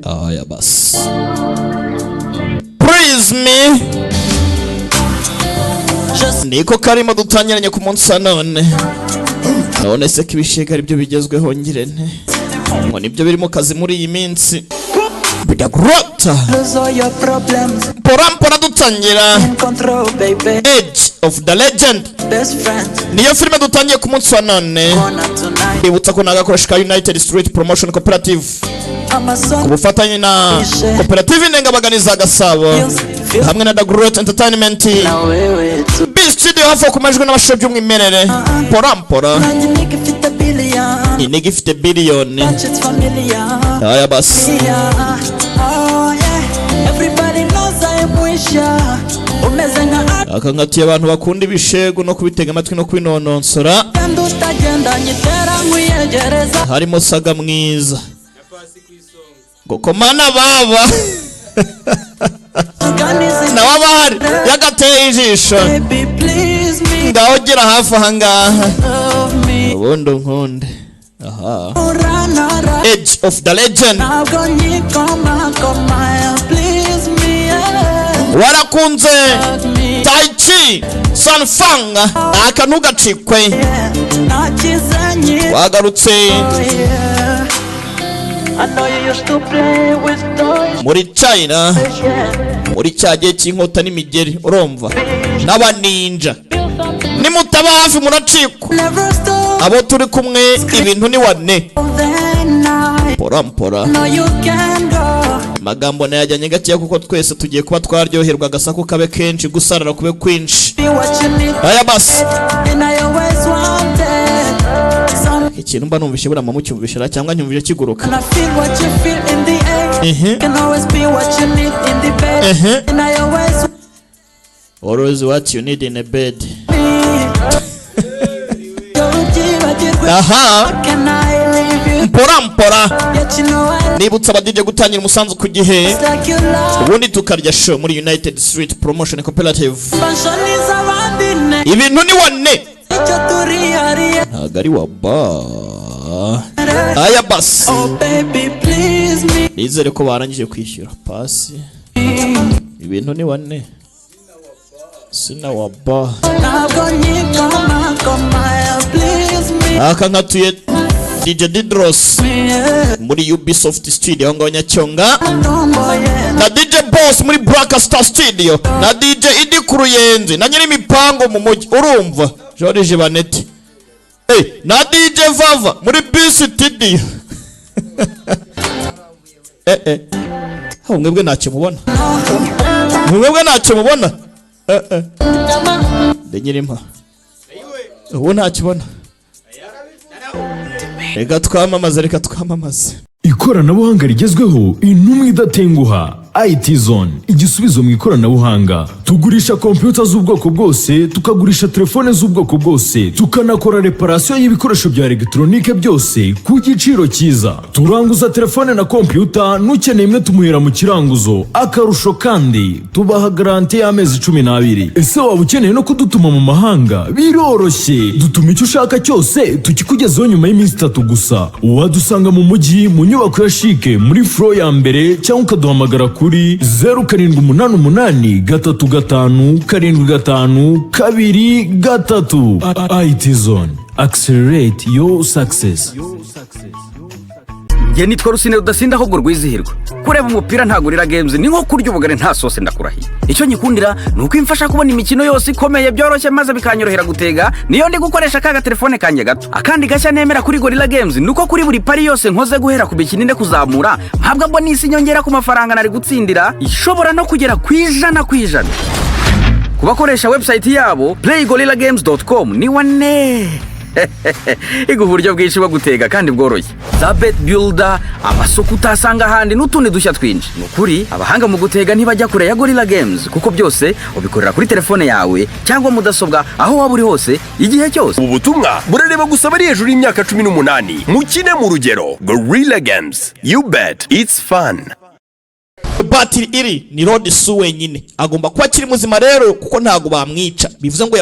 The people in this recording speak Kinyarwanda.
Aya bas. Praise me. Niko karimo dutangiranye ku munsi none. None se kibishega ari byo bigezweho ngirente. Ngo nibyo biri mu kazi muri iyi minsi. Bidagrota. Porampora dutangira. Age of the Legend. Niyo filime dutangiye ku munsi wa none. Ibutsa ko nagakoresha United Street Promotion Cooperative. Kubufatanye na Cooperative Indengabaganiza Gasabo hamwe na The Great Entertainment. Studio hafi kumajwe n'abashobye by'umwimerere. Porampora. Inigi ifite billion. Aya bas. Akangatiye abantu bakunda ibishego no kubitega amatwi no kwinononsora. Harimo Saga mwiza. Gokomana baba. Na wabahari yagateye ijisho. Ngahogera hafi ahangaha. Ubundi nkunde. Aha. Age of the Legend. Warakunze Taichi Sanfang akanugacikwe. Wagarutse muri China muri cyagiye cy'inkota n'imigeri urumva n'abaninja nimutaba hafi muracikwa abo turi kumwe ibintu ni wane. Porampora magambo nayajyanye gake kuko twese tugiye kuba twaryoherwa agasako kabe kenshi gusarara kube kwinshi. Aya basi ikintu mba numvishe burama mucyumvishira cyangwa nyumvije kiguruka. Always what you need in a bed. Aha. Porampora. Nibutsa abadije gutangira umusanzu ku gihe. Ubundi tukarya show muri United Street Promotion Cooperative. Ibintu ni wane. Nagari waba. Aya basi. Nizere ko barangije kwishyura pasi. Ibintu ni wane. Sina waba. Akangatuye DJ Didros muri Ubisoft Studio ngo Nyacyonga na DJ Boss muri Black Star Studio na DJ Idi Kuruyenzi na nyiri mipango mu mujyi urumva George Baneti na DJ Vava muri BC Studio. Mwebwe ntacyo mubona. Mwebwe ntacyo mubona. Denyirima. Ubu ntakibona. Reka twamamaze. Ikoranabuhanga rigezweho intumwe idatenguha. IT Zone igisubizo mu ikoranabuhanga. Tugurisha computer z'ubwoko bwose, tukagurisha telefone z'ubwoko bwose, tukanakora reparation y'ibikoresho bya electronique byose ku giciro cyiza. Turanguza telefone na computer nukeneye imwe tumuhera mu kiranguzo. Akarusho kandi tubaha garantie y'amezi 12. Ese waba ukeneye no kudutuma mu mahanga? Biroroshye. Dutuma icyo ushaka cyose tukikugezaho nyuma y'iminsi 3 gusa. Wadusanga mu mujyi mu nyubako ya Chic muri floor ya mbere cyangwa ukaduhamagara kuri 0785 IT Zone. Accelerate your success. Nge nitwa Rusine Rudasinda ahubwo rwizihirwa. Kureba umupira ntagurira games ni nko kurya ubugari nta sose ndakurahiye. Icyo nyikundira nuko imfasha kubona imikino yose ikomeye byoroshye maze bikanyorohera gutega. Niyo ndi gukoresha kaga telefone kanje gato. Akandi gashya nemera kuri Gorilla Games nuko kuri buri pari yose nkoze guhera ku bikininde kuzamura mpabwa bonus inyongera ku mafaranga nari gutsindira ishobora no kugera ku 100%. Kubakoresha website yabo playgorillagames.com ni wane. Ego buryo bwinshi bagutega kandi bworoshye. Za bet builder, amasoko utasanga handi n'utundi dushya twinshi. Nukuri abahanga mu gutega ntibajya kure ya Gorilla Games kuko byose ubikorera kuri telefone yawe cyangwa mudasobwa aho waba uri hose igihe cyose. Ubutumwa burareba gusa bari hejuru y'imyaka 18 mukine mu rugero. Gorilla Games, you bet it's fun. Batiri iri ni Rod Su wenyine agomba kuba kiri muzima rero kuko ntago bamwica bivuze ngo